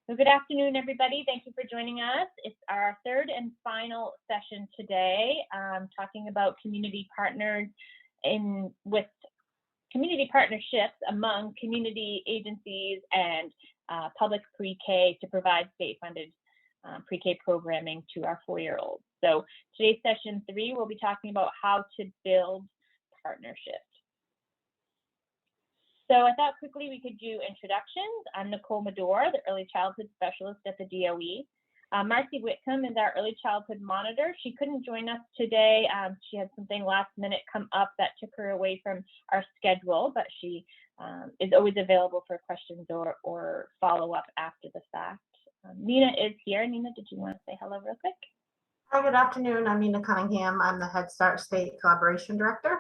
So good afternoon, everybody. Thank you for joining us. It's our third and final session today, talking about community partners with community partnerships among community agencies and public pre-K to provide state-funded pre-K programming to our 4-year-olds. So today's session 3, we'll be talking about how to build partnerships. So I thought quickly we could do introductions. I'm Nicole Medor, the Early Childhood Specialist at the DOE. Marcy Whitcomb is our Early Childhood Monitor. She couldn't join us today. She had something last minute come up that took her away from our schedule, but she is always available for questions or follow up after the fact. Nina is here. Nina, did you want to say hello real quick? Hi, good afternoon. I'm Nina Cunningham. I'm the Head Start State Collaboration Director.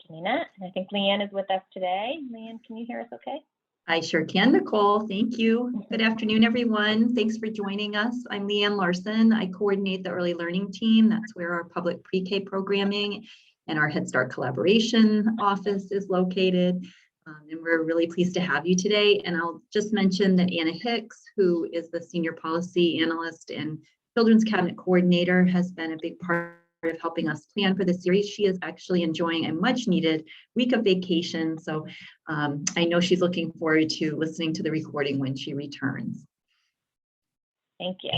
Nina, and I think Leanne is with us today. Leanne, can you hear us okay? I sure can, Nicole. Thank you. Good afternoon, everyone. Thanks for joining us. I'm Leanne Larson. I coordinate the early learning team. That's where our public pre-K programming and our Head Start collaboration office is located. And we're really pleased to have you today. And I'll just mention that Anna Hicks, who is the Senior Policy Analyst and Children's Cabinet Coordinator, has been a big part of helping us plan for the series. She is actually enjoying a much needed week of vacation. So I know she's looking forward to listening to the recording when she returns. Thank you.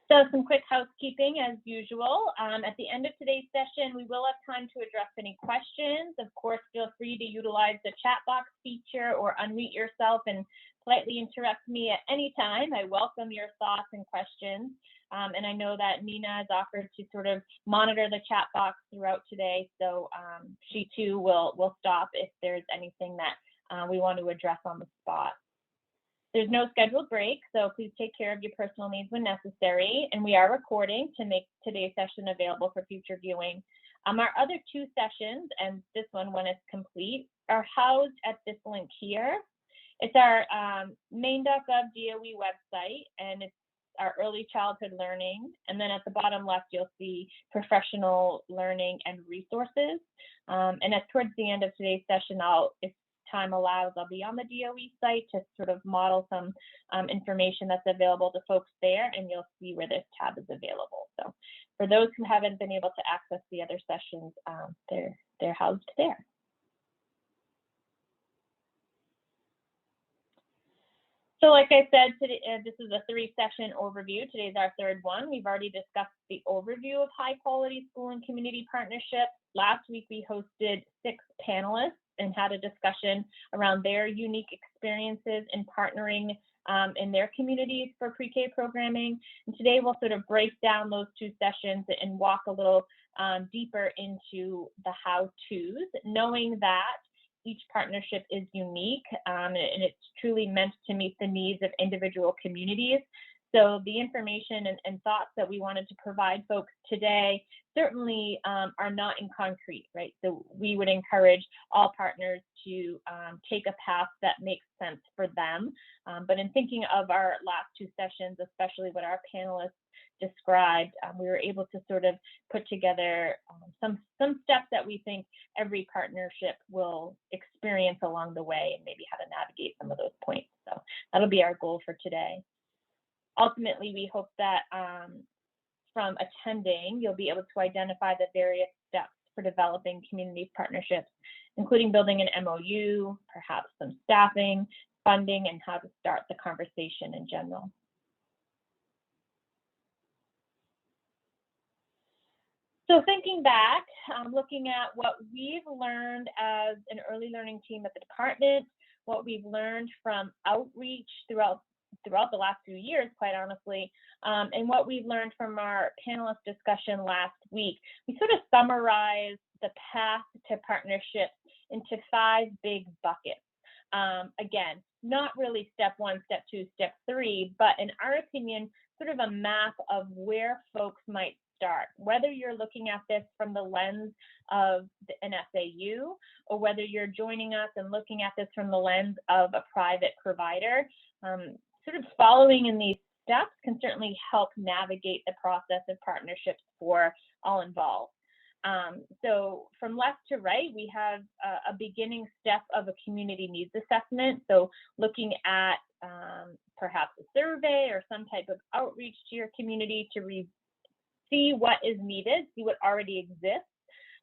So some quick housekeeping as usual. At the end of today's session, we will have time to address any questions. Of course, feel free to utilize the chat box feature or unmute yourself and politely interrupt me at any time. I welcome your thoughts and questions. And I know that Nina has offered to sort of monitor the chat box throughout today. So she too will stop if there's anything that we want to address on the spot. There's no scheduled break, so please take care of your personal needs when necessary. And we are recording to make today's session available for future viewing. Our other 2 sessions, and this one when it's complete, are housed at this link here. It's our main.gov DOE website, and it's our early childhood learning. And then at the bottom left, you'll see professional learning and resources. And towards the end of today's session, if time allows, I'll be on the DOE site to sort of model some information that's available to folks there, and you'll see where this tab is available. So for those who haven't been able to access the other sessions, they're housed there. So like I said, today, this is a 3-session overview. Today's our 3rd one. We've already discussed the overview of high quality school and community partnerships. Last week, we hosted 6 panelists and had a discussion around their unique experiences in partnering in their communities for pre-K programming. And today we'll sort of break down those 2 sessions and walk a little deeper into the how-tos, knowing that each partnership is unique and it's truly meant to meet the needs of individual communities. So the information and thoughts that we wanted to provide folks today certainly are not in concrete, right? So we would encourage all partners to take a path that makes sense for them. But in thinking of our last 2 sessions, especially what our panelists described, we were able to sort of put together some steps that we think every partnership will experience along the way and maybe how to navigate some of those points. So that'll be our goal for today. Ultimately, we hope that from attending, you'll be able to identify the various steps for developing community partnerships, including building an MOU, perhaps some staffing, funding, and how to start the conversation in general. So thinking back, looking at what we've learned as an early learning team at the department, what we've learned from outreach throughout the last few years, quite honestly, and what we've learned from our panelist discussion last week, we sort of summarized the path to partnerships into 5 big buckets. Again, not really step 1, step 2, step 3, but in our opinion, sort of a map of where folks might start, whether you're looking at this from the lens of an SAU or whether you're joining us and looking at this from the lens of a private provider. Sort of following in these steps can certainly help navigate the process of partnerships for all involved. So from left to right, we have a beginning step of a community needs assessment. So looking at perhaps a survey or some type of outreach to your community to see what is needed, see what already exists,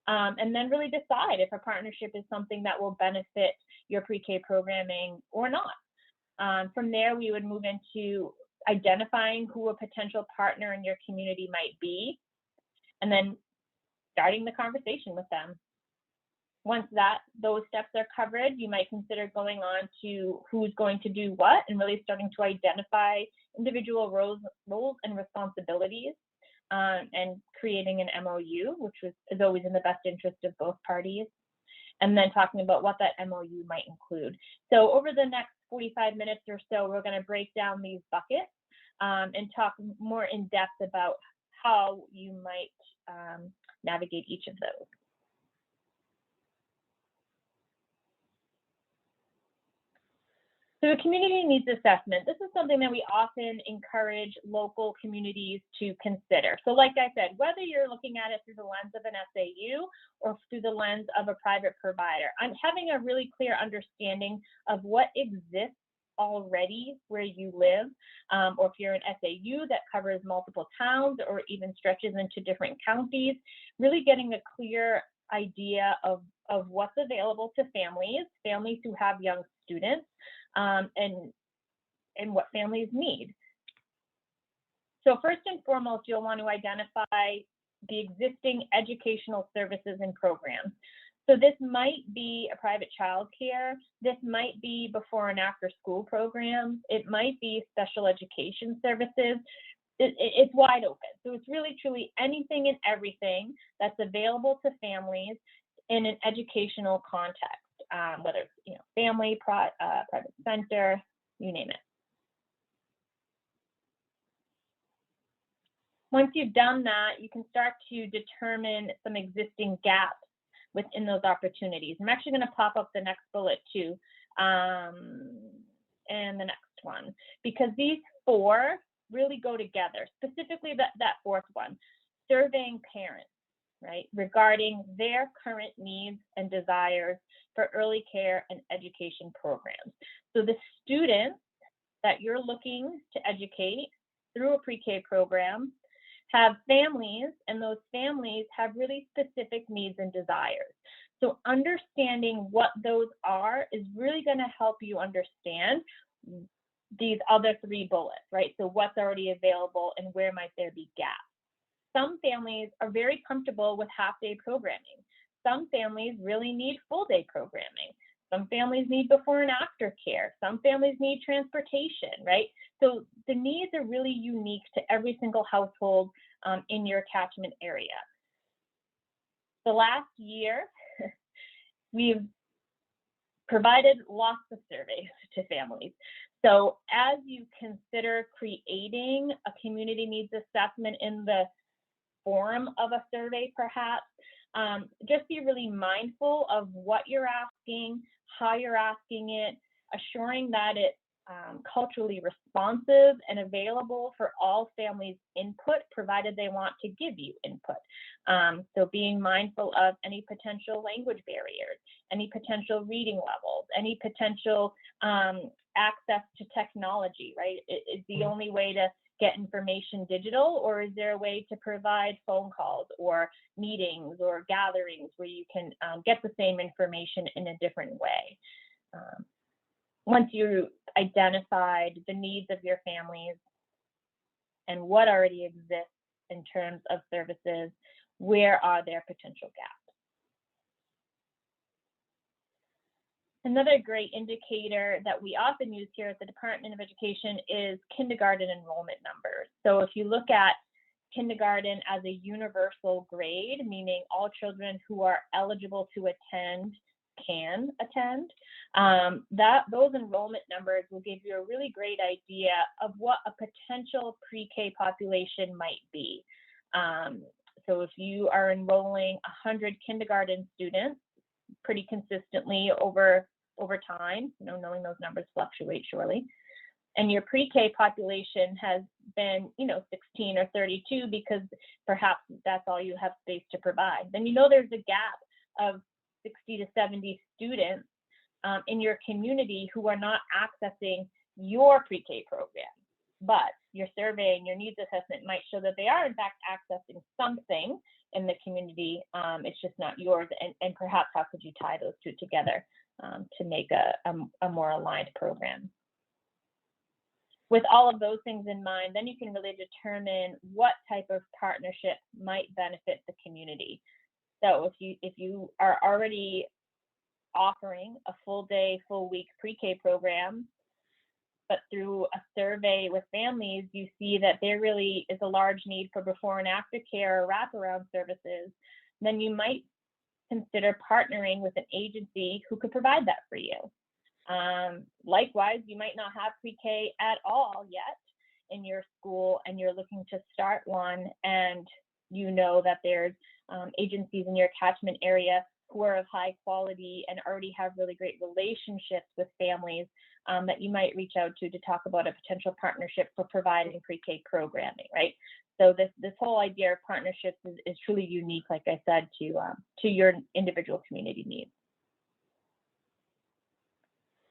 and then really decide if a partnership is something that will benefit your pre-K programming or not. From there, we would move into identifying who a potential partner in your community might be, and then starting the conversation with them. Once those steps are covered, you might consider going on to who's going to do what and really starting to identify individual roles and responsibilities, and creating an MOU, which is always in the best interest of both parties, and then talking about what that MOU might include. So over the next 45 minutes or so, we're going to break down these buckets and talk more in depth about how you might navigate each of those. So the community needs assessment, this is something that we often encourage local communities to consider. So like I said, whether you're looking at it through the lens of an SAU or through the lens of a private provider, I'm having a really clear understanding of what exists already where you live, or if you're an SAU that covers multiple towns or even stretches into different counties, really getting a clear idea of what's available to families who have young students, and what families need. So first and foremost, you'll want to identify the existing educational services and programs. So this might be a private childcare, this might be before and after school programs, it might be special education services. It's wide open. So it's really truly anything and everything that's available to families in an educational context, whether it's family, private center, you name it. Once you've done that, you can start to determine some existing gaps within those opportunities. I'm actually going to pop up the next bullet too, and the next one, because these four really go together, specifically that fourth one, surveying parents, right, regarding their current needs and desires for early care and education programs. So the students that you're looking to educate through a pre-K program have families, and those families have really specific needs and desires. So understanding what those are is really going to help you understand these other three bullets, right? So what's already available and where might there be gaps. Some families are very comfortable with half-day programming. Some families really need full-day programming. Some families need before and after care. Some families need transportation, right? So the needs are really unique to every single household in your catchment area. The last year, we've provided lots of surveys to families. So as you consider creating a community needs assessment in the form of a survey, perhaps, just be really mindful of what you're asking, how you're asking it, assuring that it's culturally responsive and available for all families' input, provided they want to give you input. So being mindful of any potential language barriers, any potential reading levels, any potential access to technology, right? Is the only way to get information digital, or is there a way to provide phone calls or meetings or gatherings where you can get the same information in a different way? Once you identified the needs of your families and what already exists in terms of services, where are there potential gaps? Another great indicator that we often use here at the Department of Education is kindergarten enrollment numbers. So if you look at kindergarten as a universal grade, meaning all children who are eligible to attend can attend, those enrollment numbers will give you a really great idea of what a potential pre-K population might be. So if you are enrolling 100 kindergarten students pretty consistently over time, knowing those numbers fluctuate surely, and your pre-K population has been, 16 or 32 because perhaps that's all you have space to provide, then there's a gap of 60 to 70 students in your community who are not accessing your pre-K program. But your survey and your needs assessment might show that they are in fact accessing something in the community. It's just not yours. And perhaps how could you tie those two together to make a more aligned program? With all of those things in mind, then you can really determine what type of partnership might benefit the community. So if you are already offering a full day, full week pre-K program, but through a survey with families, you see that there really is a large need for before and after care or wraparound services, then you might consider partnering with an agency who could provide that for you. Likewise, you might not have pre-K at all yet in your school and you're looking to start one, and that there's agencies in your catchment area who are of high quality and already have really great relationships with families that you might reach out to talk about a potential partnership for providing pre-K programming, right? So this whole idea of partnerships is truly unique, like I said, to your individual community needs.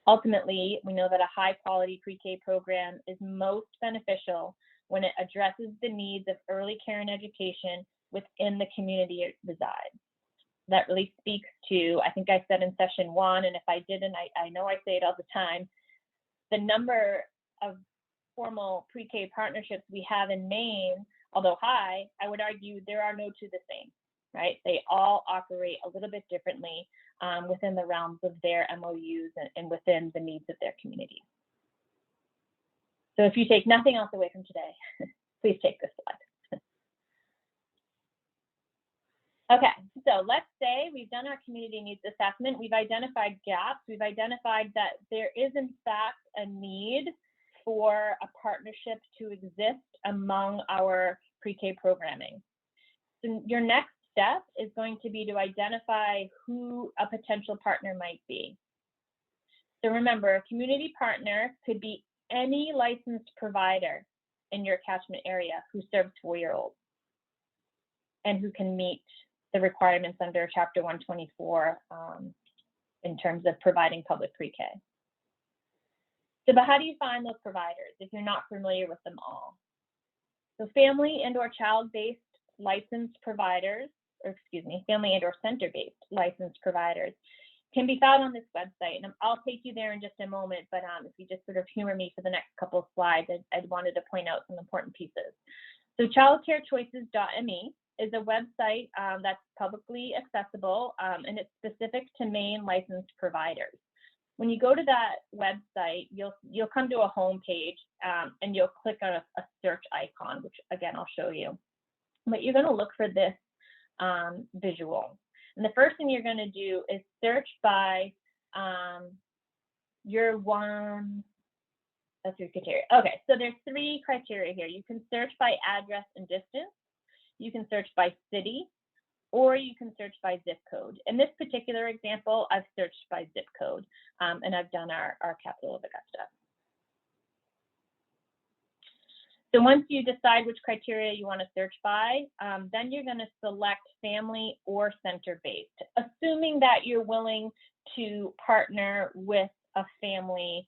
Ultimately, we know that a high quality pre-K program is most beneficial when it addresses the needs of early care and education within the community it resides. That really speaks to, I think I said in session 1, and if I didn't, I know I say it all the time, the number of formal pre-K partnerships we have in Maine, although high, I would argue there are no two the same, right? They all operate a little bit differently within the realms of their MOUs and within the needs of their community. So if you take nothing else away from today, please take this slide. Okay, so let's say we've done our community needs assessment, we've identified gaps, we've identified that there is in fact a need for a partnership to exist among our pre-K programming. So your next step is going to be to identify who a potential partner might be. So remember, a community partner could be any licensed provider in your catchment area who serves 4-year-olds and who can meet the requirements under Chapter 124 in terms of providing public pre-K. So, but how do you find those providers if you're not familiar with them all? So family and or child-based licensed providers, family and or center-based licensed providers can be found on this website. And I'll take you there in just a moment, but if you just sort of humor me for the next couple of slides, I'd wanted to point out some important pieces. So childcarechoices.me is a website that's publicly accessible, and it's specific to Maine licensed providers. When you go to that website, you'll come to a home page and you'll click on a search icon, which again, I'll show you. But you're going to look for this visual. And the first thing you're going to do is search by your criteria. Okay, so there's 3 criteria here. You can search by address and distance, you can search by city, or you can search by zip code. In this particular example, I've searched by zip code, and I've done our capital of Augusta. So once you decide which criteria you want to search by, then you're going to select family or center-based, assuming that you're willing to partner with a family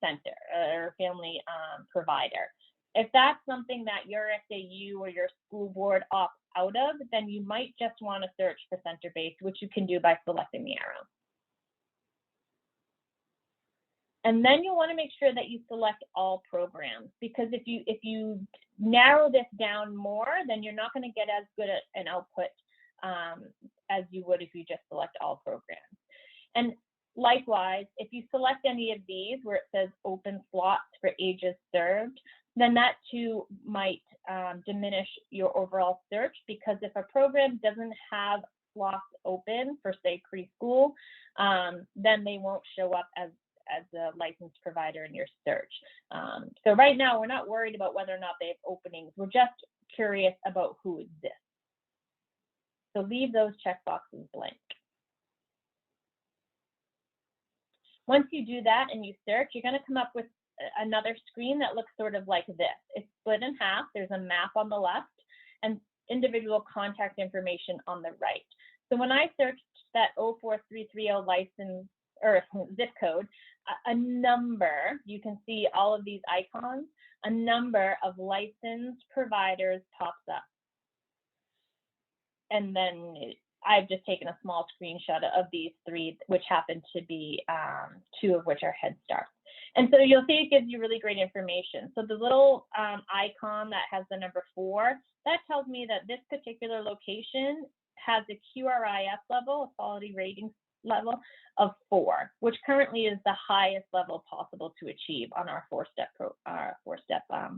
center or family provider. If that's something that your SAU or your school board opts out of, then you might just want to search for center-based, which you can do by selecting the arrow. And then you'll want to make sure that you select all programs, because if you narrow this down more, then you're not going to get as good an output as you would if you just select all programs. And likewise, if you select any of these where it says open slots for ages served, then that too might diminish your overall search, because if a program doesn't have slots open for, say, preschool, then they won't show up as a licensed provider in your search. So right now, we're not worried about whether or not they have openings. We're just curious about who exists. So leave those checkboxes blank. Once you do that and you search, you're going to come up with another screen that looks sort of like this. It's split in half. There's a map on the left and individual contact information on the right. So when I searched that 04330 license or zip code, a number, you can see all of these icons, a number of licensed providers pops up. And then I've just taken a small screenshot of these three, which happen to be 2 of which are Head Start. And so you'll see it gives you really great information. So the little icon that has the number 4, that tells me that this particular location has a QRIS level, a quality rating level of 4, which currently is the highest level possible to achieve on our 4-step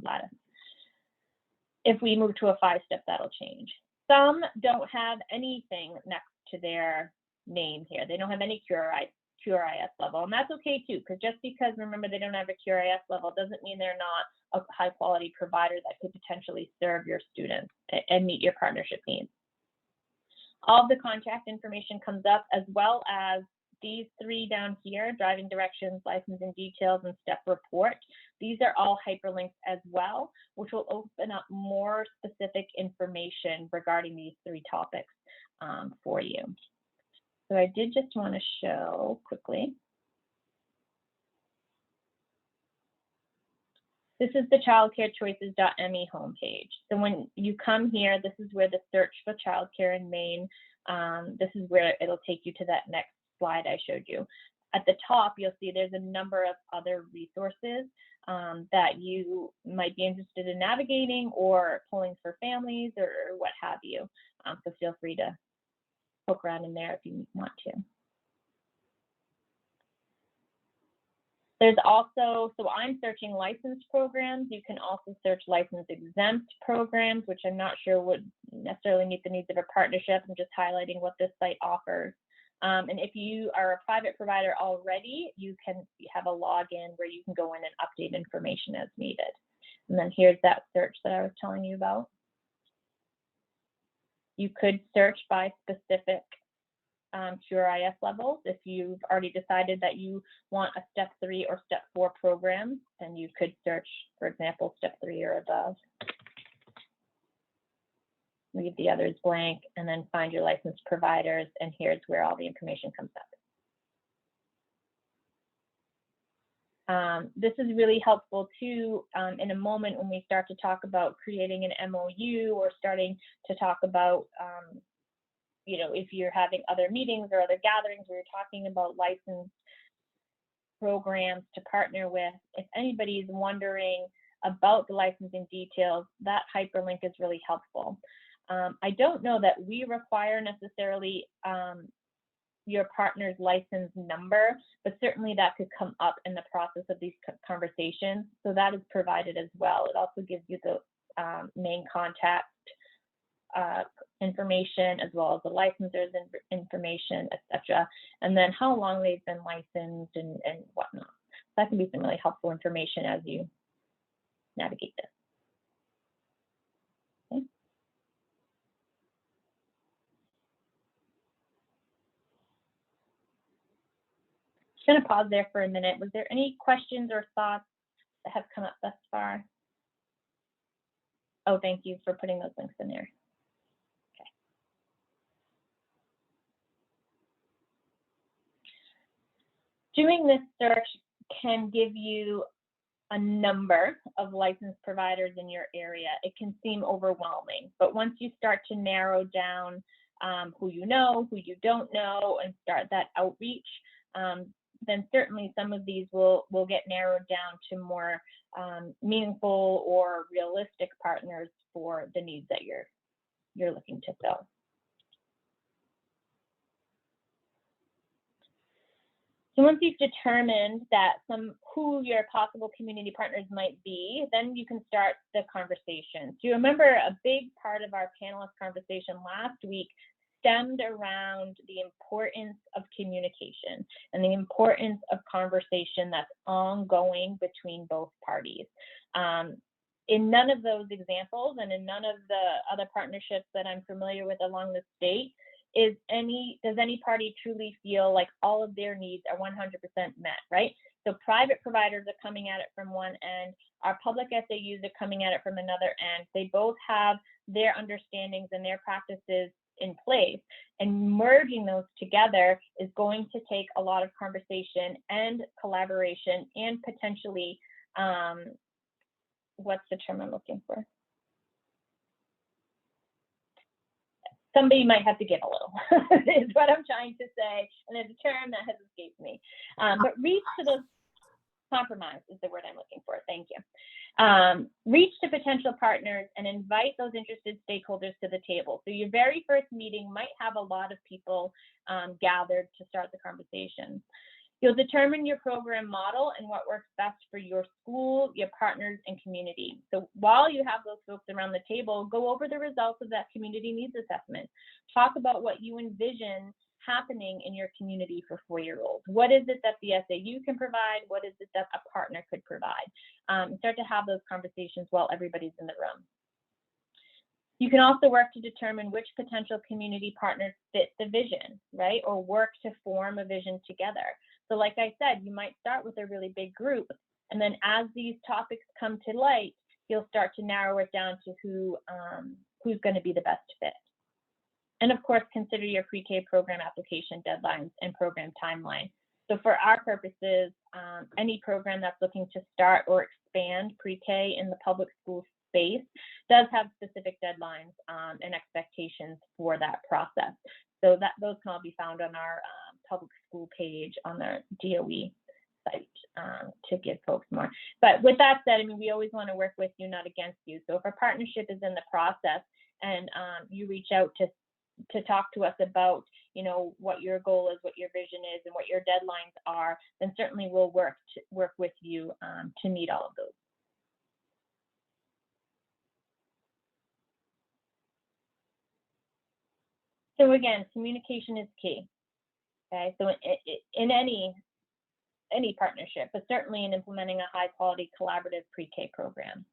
lattice. If we move to a 5-step, that'll change. Some don't have anything next to their name here. They don't have any QRIS level, and that's okay too, because just because, remember, they don't have a QRIS level doesn't mean they're not a high quality provider that could potentially serve your students and meet your partnership needs. All of the contact information comes up, as well as these 3 down here: driving directions, licensing details, and step report. These are all hyperlinks as well, which will open up more specific information regarding these 3 topics for you. So I did just want to show quickly. This is the childcarechoices.me homepage. So when you come here, this is where the search for childcare in Maine, this is where it'll take you to that next slide I showed you. At the top, you'll see there's a number of other resources that you might be interested in navigating or pulling for families or what have you. So feel free to poke around in there if you want to. There's also, so I'm searching licensed programs. You can also search license exempt programs, which I'm not sure would necessarily meet the needs of a partnership. I'm just highlighting what this site offers. And if you are a private provider already, you can have a login where you can go in and update information as needed. And then here's that search that I was telling you about. You could search by specific QRIS levels. If you've already decided that you want a step 3 or step 4 program, then you could search, for example, step 3 or above. Leave the others blank and then find your licensed providers, and here's where all the information comes up. This is really helpful too in a moment when we start to talk about creating an MOU or starting to talk about you know, if you're having other meetings or other gatherings where you're talking about licensed programs to partner with. If anybody's wondering about the licensing details, that hyperlink is really helpful. I don't know that we require necessarily your partner's license number, but certainly that could come up in the process of these conversations. So that is provided as well. It also gives you the main contact information, as well as the licensors information, etc. And then how long they've been licensed and whatnot. That can be some really helpful information as you navigate this. Okay. Just going to pause there for a minute. Was there any questions or thoughts that have come up thus far? Oh, thank you for putting those links in there. Doing this search can give you a number of licensed providers in your area. It can seem overwhelming, but once you start to narrow down who you know, who you don't know, and start that outreach, then certainly some of these will get narrowed down to more meaningful or realistic partners for the needs that you're looking to fill. So once you've determined that who your possible community partners might be, then you can start the conversation. So you remember a big part of our panelist conversation last week stemmed around the importance of communication and the importance of conversation that's ongoing between both parties. In none of those examples and in none of the other partnerships that I'm familiar with along the state, does any party truly feel like all of their needs are 100% met, right? So private providers are coming at it from one end, our public SAUs are coming at it from another end. They both have their understandings and their practices in place, and merging those together is going to take a lot of conversation and collaboration and potentially, what's the term I'm looking for? Somebody might have to give a little, is what I'm trying to say, and there's a term that has escaped me. But reach to those, compromise is the word I'm looking for, thank you. Reach to potential partners and invite those interested stakeholders to the table. So your very first meeting might have a lot of people gathered to start the conversation. You'll determine your program model and what works best for your school, your partners, and community. So while you have those folks around the table, go over the results of that community needs assessment. Talk about what you envision happening in your community for 4-year-olds. What is it that the SAU can provide? What is it that a partner could provide? Start to have those conversations while everybody's in the room. You can also work to determine which potential community partners fit the vision, right? Or work to form a vision together. So like I said, you might start with a really big group, and then as these topics come to light, you'll start to narrow it down to who's going to be the best fit. And of course, consider your pre-K program application deadlines and program timeline. So for our purposes, any program that's looking to start or expand pre-K in the public school space does have specific deadlines and expectations for that process. So that those can all be found on our public school page on the DOE site to give folks more. But with that said, I mean, we always want to work with you, not against you. So if a partnership is in the process and you reach out to talk to us about, you know, what your goal is, what your vision is, and what your deadlines are, then certainly we'll work with you to meet all of those. So again, communication is key. Okay, so in any partnership, but certainly in implementing a high quality collaborative pre-K program.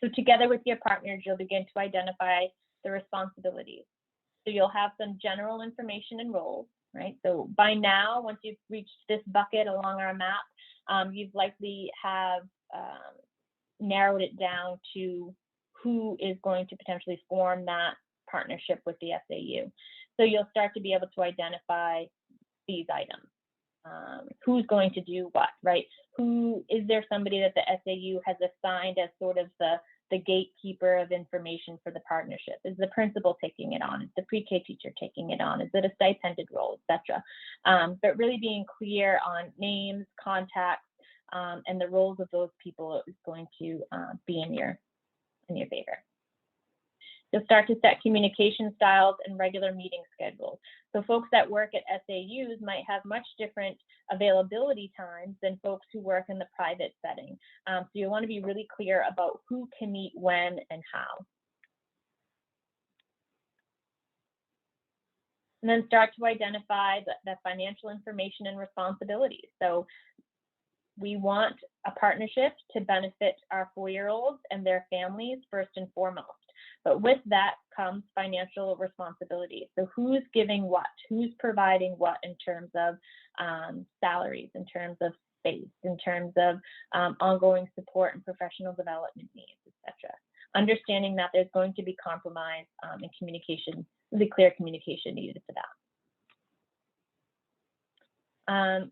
So together with your partners, you'll begin to identify the responsibilities. So you'll have some general information and roles, right? So by now, once you've reached this bucket along our map, you've likely have narrowed it down to who is going to potentially form that partnership with the SAU. So you'll start to be able to identify these items. Who's going to do what, right? Is there somebody that the SAU has assigned as sort of the gatekeeper of information for the partnership? Is the principal taking it on? Is the pre-K teacher taking it on? Is it a stipended role, etc.? But really being clear on names, contacts, and the roles of those people is going to be in your favor. You'll start to set communication styles and regular meeting schedules. So folks that work at SAUs might have much different availability times than folks who work in the private setting. So you'll want to be really clear about who can meet when and how. And then start to identify the financial information and responsibilities. So we want a partnership to benefit our 4-year-olds and their families first and foremost. But with that comes financial responsibility. So who's giving what? Who's providing what in terms of salaries, in terms of space, in terms of ongoing support and professional development needs, etc. Understanding that there's going to be compromise and communication, really clear communication needed for that.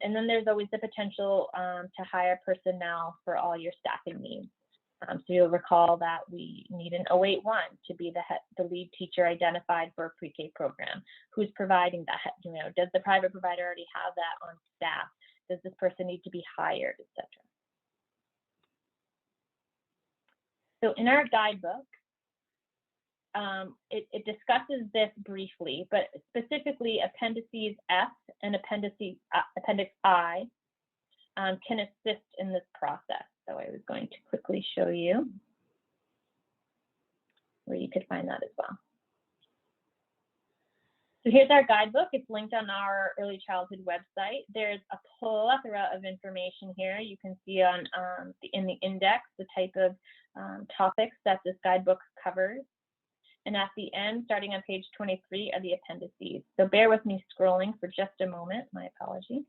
And then there's always the potential to hire personnel for all your staffing needs. So you'll recall that we need an 081 to be the lead teacher identified for a pre-K program. Who's providing that? You know, does the private provider already have that on staff? Does this person need to be hired, etc.? So in our guidebook, it discusses this briefly, but specifically appendices F and appendix I can assist in this process. So I was going to quickly show you where you could find that as well. So here's our guidebook. It's linked on our early childhood website. There's a plethora of information here. You can see on in the index the type of topics that this guidebook covers. And at the end, starting on page 23, are the appendices. So bear with me scrolling for just a moment. My apologies.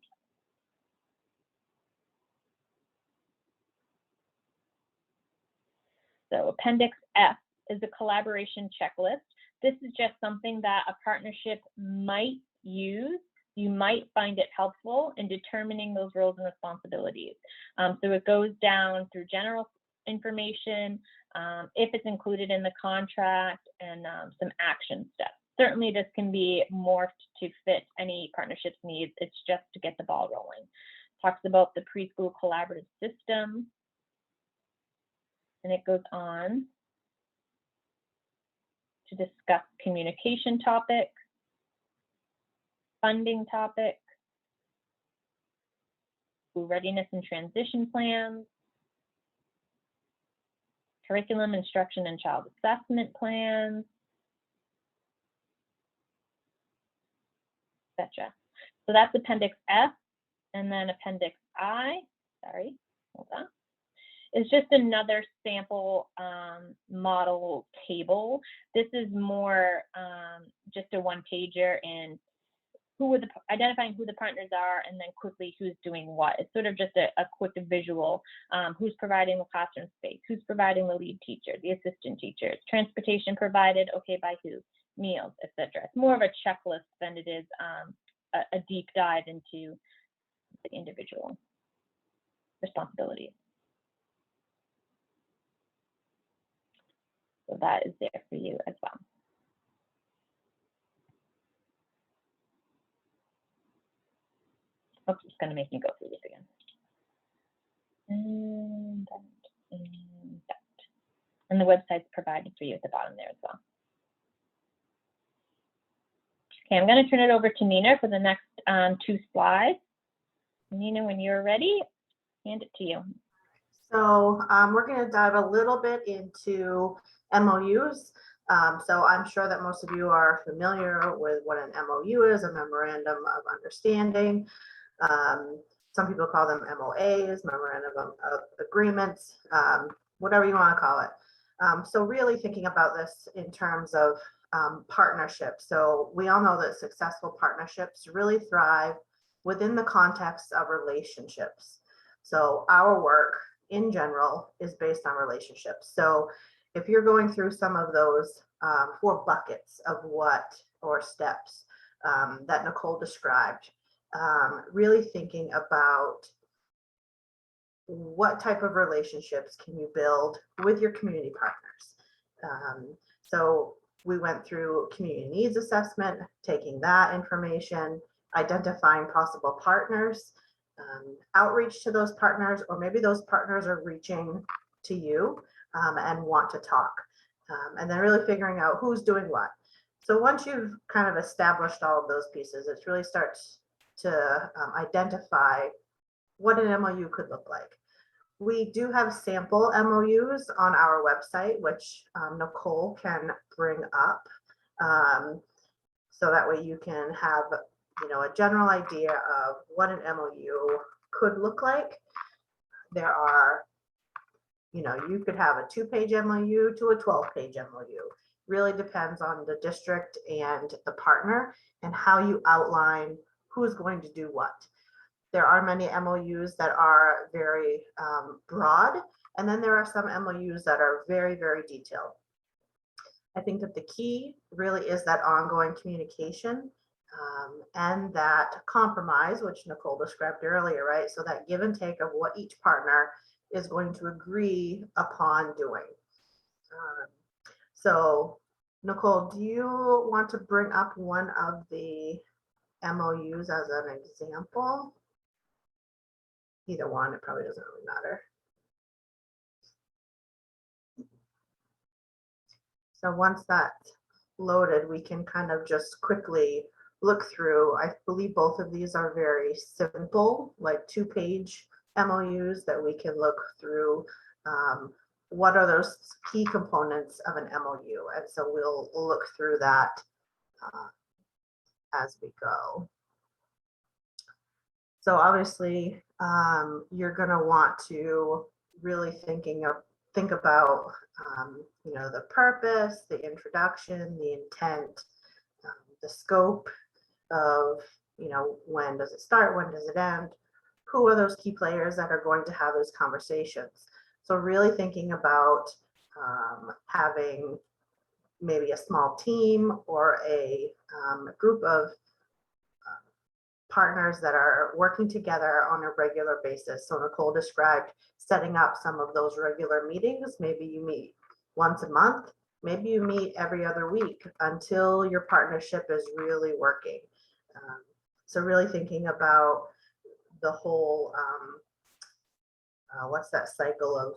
So Appendix F is the collaboration checklist. This is just something that a partnership might use. You might find it helpful in determining those roles and responsibilities. So it goes down through general information, if it's included in the contract, and some action steps. Certainly this can be morphed to fit any partnership's needs. It's just to get the ball rolling. Talks about the preschool collaborative system. And it goes on to discuss communication topics, funding topics, school readiness and transition plans, curriculum, instruction, and child assessment plans, etc. So that's Appendix F, and then Appendix I, sorry, hold on, is just another sample model table. This is more just a one-pager in identifying who the partners are, and then quickly who's doing what. It's sort of just a quick visual. Who's providing the classroom space, who's providing the lead teacher, the assistant teachers, transportation provided, okay, by who, meals, etc. It's more of a checklist than it is a deep dive into the individual responsibilities. So that is there for you as well. Oops, it's going to make me go through this again. And the website's provided for you at the bottom there as well. Okay, I'm going to turn it over to Nina for the next 2 slides. Nina, when you're ready, hand it to you. So we're going to dive a little bit into MOUs. So I'm sure that most of you are familiar with what an MOU is, a memorandum of understanding. Some people call them MOAs, memorandum of agreements, whatever you want to call it. So really thinking about this in terms of partnerships. So we all know that successful partnerships really thrive within the context of relationships. So our work in general is based on relationships. So if you're going through some of those 4 buckets of what, or steps that Nicole described, really thinking about what type of relationships can you build with your community partners. So we went through community needs assessment, taking that information, identifying possible partners, outreach to those partners, or maybe those partners are reaching to you and want to talk, and then really figuring out who's doing what. So once you've kind of established all of those pieces, it really starts to identify what an MOU could look like. We do have sample MOUs on our website, which Nicole can bring up, so that way you can have a general idea of what an MOU could look like. There are, you could have a 2-page MOU to a 12-page MOU. Really depends on the district and the partner and how you outline who's going to do what. There are many MOUs that are very broad, and then there are some MOUs that are very, very detailed. I think that the key really is that ongoing communication and that compromise, which Nicole described earlier, right? So that give and take of what each partner is going to agree upon doing. So Nicole, do you want to bring up one of the MOUs as an example? Either one, it probably doesn't really matter. So once that's loaded, we can kind of just quickly look through. I believe both of these are very simple, like 2-page MOUs that we can look through. What are those key components of an MOU? And so we'll look through that as we go. So obviously, you're going to want to really thinking think about, you know, the purpose, the introduction, the intent, the scope of, you know, when does it start, when does it end, who are those key players that are going to have those conversations. So really thinking about having maybe a small team or a group of partners that are working together on a regular basis. So Nicole described setting up some of those regular meetings. Maybe you meet once a month, maybe you meet every other week until your partnership is really working. So really thinking about the whole, what's that cycle of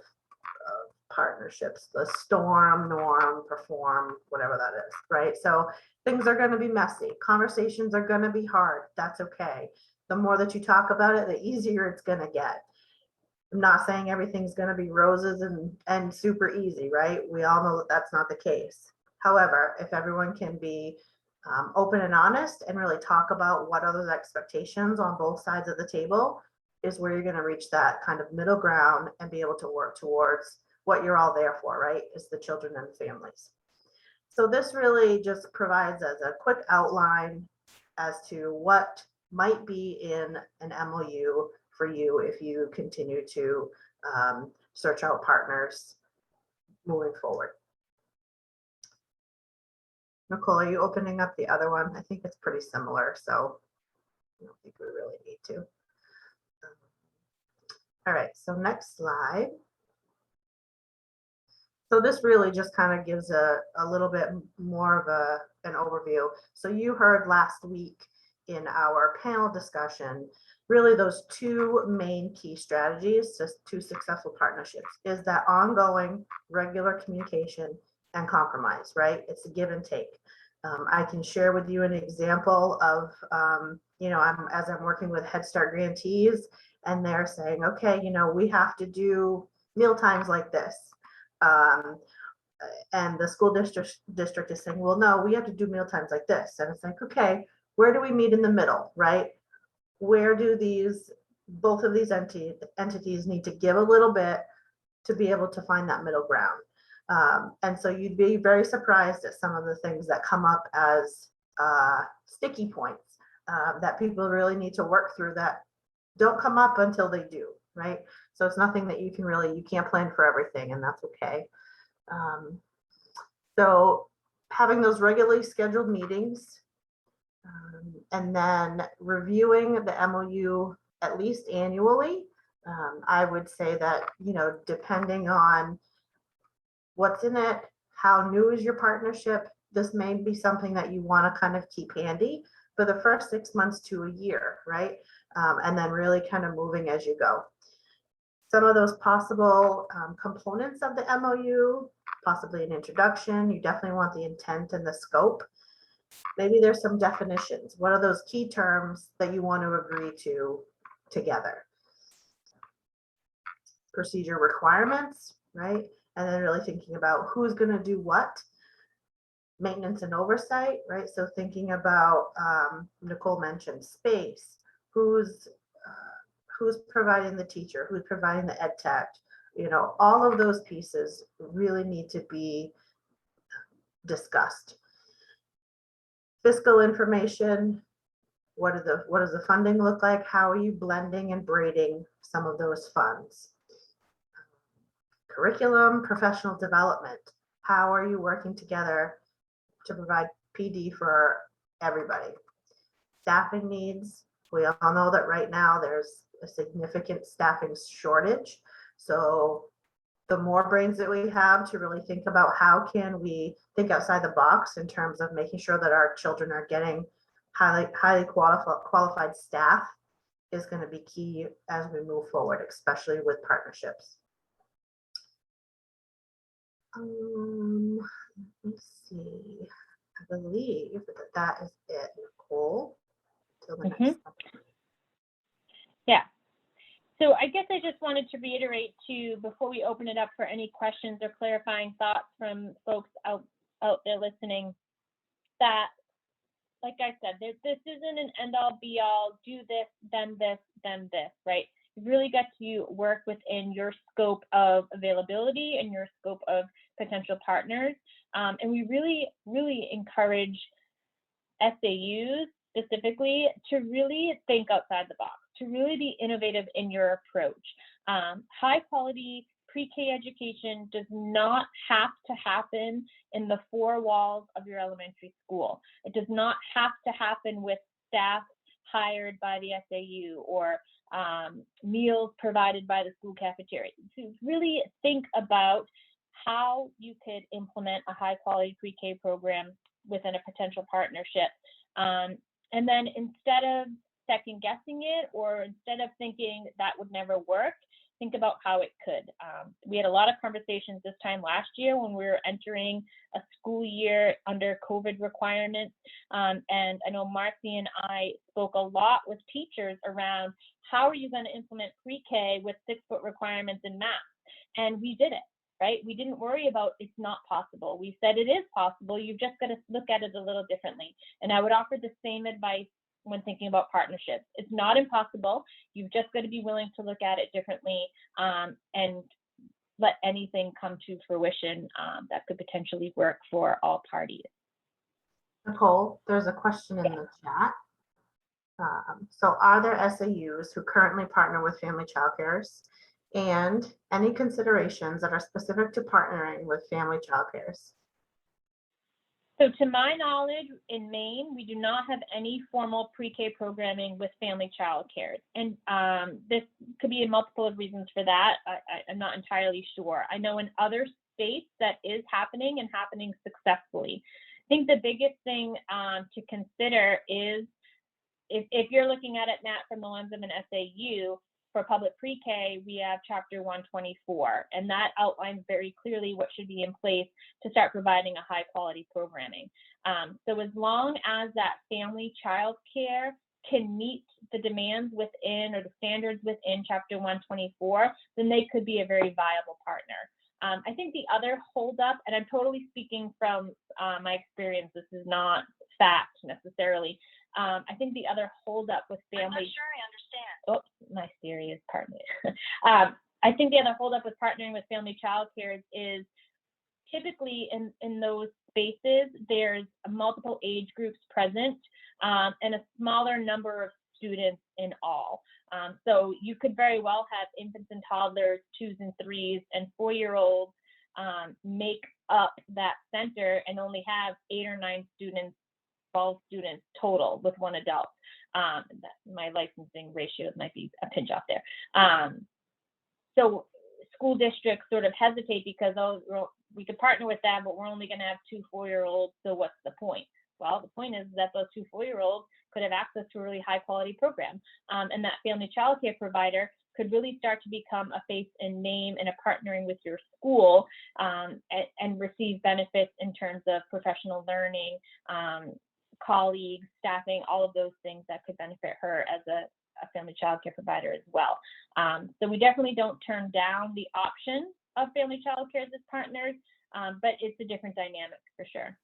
partnerships, the storm, norm, perform, whatever that is, right? So things are going to be messy. Conversations are going to be hard. That's okay. The more that you talk about it, the easier it's going to get. I'm not saying everything's going to be roses and super easy, right? We all know that that's not the case. However, if everyone can be open and honest and really talk about what are those expectations on both sides of the table, is where you're going to reach that kind of middle ground and be able to work towards what you're all there for, right? Is the children and the families. So this really just provides as a quick outline as to what might be in an MOU for you if you continue to search out partners moving forward. Nicole, are you opening up the other one? I think it's pretty similar, so I don't think we really need to. All right, so next slide. So this really just kind of gives a little bit more of an overview. So you heard last week in our panel discussion, really those two main key strategies to successful partnerships is that ongoing regular communication and compromise, right? It's a give and take. I can share with you an example of, you know, as I'm working with Head Start grantees and they're saying, okay, you know, we have to do meal times like this. And the school district is saying, well, no, we have to do meal times like this. And it's like, okay, where do we meet in the middle, right? Where do both of these entities need to give a little bit to be able to find that middle ground? And so you'd be very surprised at some of the things that come up as sticky points that people really need to work through that don't come up until they do, right? So it's nothing that you can't plan for everything, and that's okay. So having those regularly scheduled meetings and then reviewing the MOU at least annually. I would say that, you know, depending on what's in it, how new is your partnership, this may be something that you want to kind of keep handy for the first 6 months to a year, right? And then really kind of moving as you go. Some of those possible components of the MOU, possibly an introduction, you definitely want the intent and the scope. Maybe there's some definitions. What are those key terms that you want to agree to together? Procedure requirements, right? And then really thinking about who's going to do what. Maintenance and oversight, right? So thinking about, Nicole mentioned space, who's providing the teacher, who's providing the ed tech, you know, all of those pieces really need to be discussed. Fiscal information, what does the funding look like? How are you blending and braiding some of those funds? Curriculum, professional development, how are you working together to provide PD for everybody? Staffing needs, we all know that right now there's a significant staffing shortage. So the more brains that we have to really think about how can we think outside the box in terms of making sure that our children are getting highly qualified staff is going to be key as we move forward, especially with partnerships. Let's see. I believe that is it, Nicole. Till the next one. Yeah. So I guess I just wanted to reiterate too, before we open it up for any questions or clarifying thoughts from folks out there listening, that, like I said, this isn't an end all be all, do this, then this, then this, right? really get to work within your scope of availability and your scope of potential partners. And we really, really encourage SAUs specifically to really think outside the box, to really be innovative in your approach. High quality pre-K education does not have to happen in the four walls of your elementary school. It does not have to happen with staff hired by the SAU or meals provided by the school cafeteria. To really think about how you could implement a high quality pre-K program within a potential partnership. And then instead of second guessing it, or instead of thinking that would never work, think about how it could. We had a lot of conversations this time last year when we were entering a school year under COVID requirements. And I know Marcy and I spoke a lot with teachers around how are you going to implement pre-K with 6-foot requirements in math? And we did it, right? We didn't worry about it's not possible. We said it is possible. You've just got to look at it a little differently. And I would offer the same advice when thinking about partnerships. It's not impossible. You've just got to be willing to look at it differently and let anything come to fruition that could potentially work for all parties. Nicole, there's a question in the chat. So are there SAUs who currently partner with family childcares, and any considerations that are specific to partnering with family childcares? So to my knowledge, in Maine, we do not have any formal pre-K programming with family childcares. And this could be multiple reasons for that. I'm not entirely sure. I know in other states that is happening and happening successfully. I think the biggest thing to consider is if you're looking at it, Nat, from the lens of an SAU, for public pre-K, we have Chapter 124, and that outlines very clearly what should be in place to start providing a high quality programming. So as long as that family child care can meet the demands within or the standards within Chapter 124, then they could be a very viable partner. I think the other holdup, and I'm totally speaking from my experience, this is not fact necessarily. I think the other holdup with family. I'm not sure I understand. Oops, my Siri is partnering. I think the other holdup with partnering with family childcare is typically in those spaces, there's multiple age groups present and a smaller number of students in all. So you could very well have infants and toddlers, 2s and 3s, and 4-year-olds make up that center and only have 8 or 9 students, 12 students total with one adult. My licensing ratios might be a pinch off there. So school districts sort of hesitate because, oh, well, we could partner with them, but we're only going to have 2 4-year-olds. So what's the point? Well, the point is that those 2 4-year-olds could have access to a really high quality program. And that family child care provider could really start to become a face and name and a partnering with your school and receive benefits in terms of professional learning, colleagues, staffing, all of those things that could benefit her as a family child care provider as well. So we definitely don't turn down the option of family child care as partners, but it's a different dynamic for sure.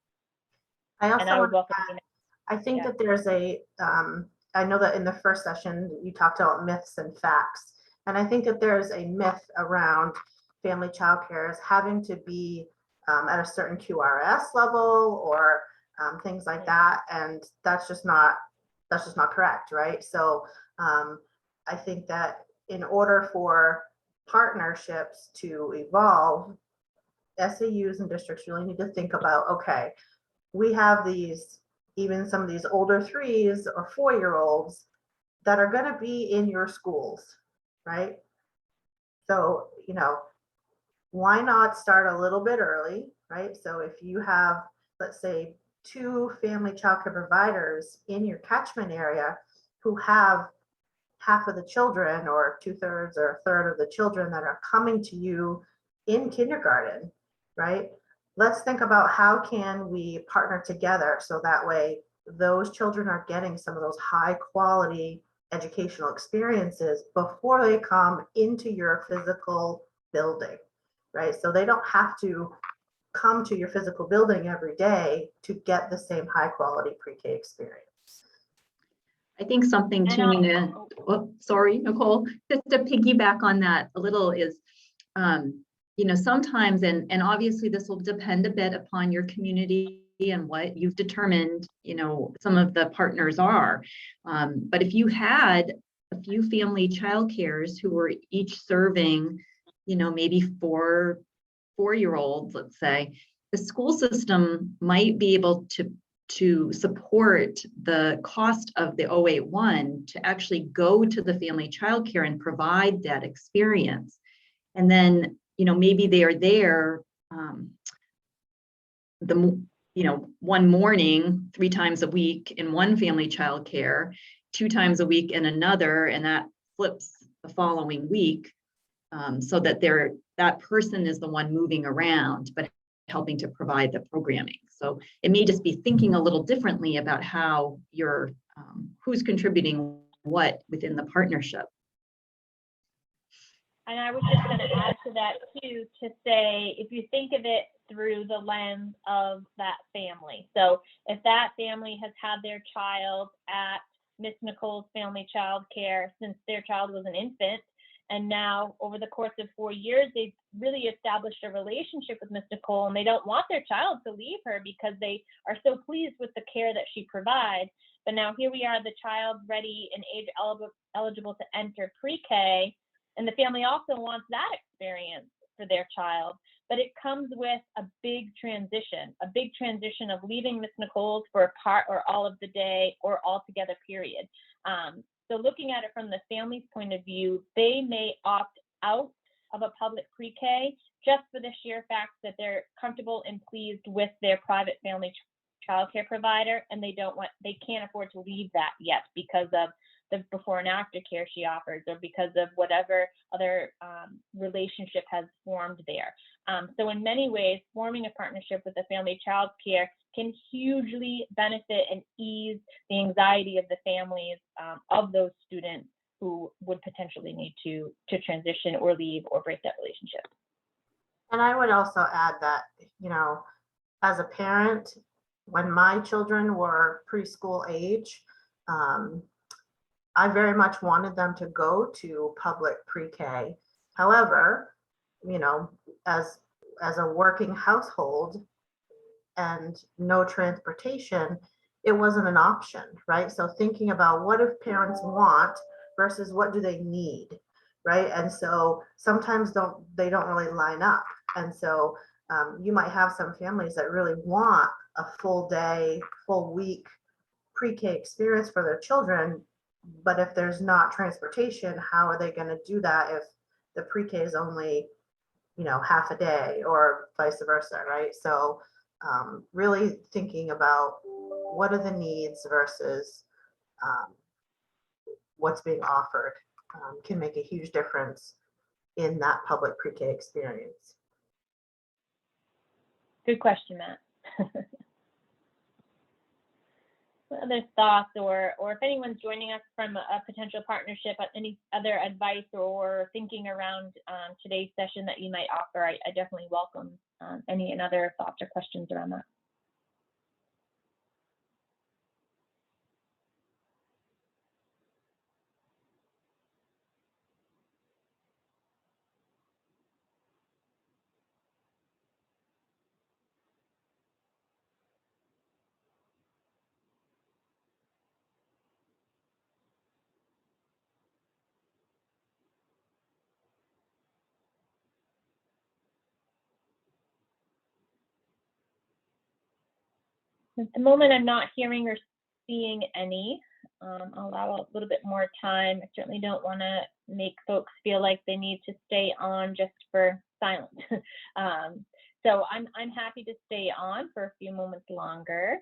I think that there's I know that in the first session you talked about myths and facts, and I think that there's a myth around family child care as having to be at a certain QRS level or things like that, and that's just not correct, right? So I think that in order for partnerships to evolve, SAUs and districts really need to think about, okay, we have these, even some of these older 3s or 4-year-olds that are going to be in your schools, right? So, you know, why not start a little bit early, right? So if you have, let's say, 2 family childcare providers in your catchment area who have half of the children or 2/3 or a third of the children that are coming to you in kindergarten, right? Let's think about how can we partner together so that way those children are getting some of those high quality educational experiences before they come into your physical building, right? So they don't have to come to your physical building every day to get the same high quality pre-K experience. I think something And too, I'll- Nina, oh, sorry, Nicole, just to piggyback on that a little is, you know, sometimes, and obviously this will depend a bit upon your community and what you've determined, you know, some of the partners are. But if you had a few family childcares who were each serving, you know, maybe four-year-olds, let's say, the school system might be able to support the cost of the 081 to actually go to the family childcare and provide that experience. And then, you know, maybe they are there one morning, 3 times a week in one family childcare, 2 times a week in another, and that flips the following week, so that that person is the one moving around, but helping to provide the programming. So it may just be thinking a little differently about how you're, who's contributing what within the partnership. And I was just going to add to that too, to say, if you think of it through the lens of that family. So if that family has had their child at Miss Nicole's family child care since their child was an infant, and now over the course of 4 years, they've really established a relationship with Miss Nicole, and they don't want their child to leave her because they are so pleased with the care that she provides. But now here we are, the child ready and age eligible to enter pre-K, and the family also wants that experience for their child. But it comes with a big transition of leaving Miss Nicole's for a part or all of the day or altogether, period. So looking at it from the family's point of view, they may opt out of a public pre-K just for the sheer fact that they're comfortable and pleased with their private family childcare provider, and they can't afford to leave that yet because of the before and after care she offers, or because of whatever other relationship has formed there. So in many ways, forming a partnership with a family child care can hugely benefit and ease the anxiety of the families of those students who would potentially need to transition or leave or break that relationship. And I would also add that, you know, as a parent, when my children were preschool age, I very much wanted them to go to public pre-K. However, you know, as a working household and no transportation, it wasn't an option, right? So thinking about what if parents want versus what do they need, right? And so sometimes they don't really line up. And so you might have some families that really want a full day, full week pre-K experience for their children, but if there's not transportation, how are they going to do that if the pre-K is only, you know, half a day or vice versa, right? So really thinking about what are the needs versus what's being offered can make a huge difference in that public pre-K experience. Good question, Matt. What other thoughts, or if anyone's joining us from a potential partnership, any other advice or thinking around today's session that you might offer, I definitely welcome any and other thoughts or questions around that. At the moment, I'm not hearing or seeing any. I'll allow a little bit more time. I certainly don't want to make folks feel like they need to stay on just for silence. So I'm happy to stay on for a few moments longer.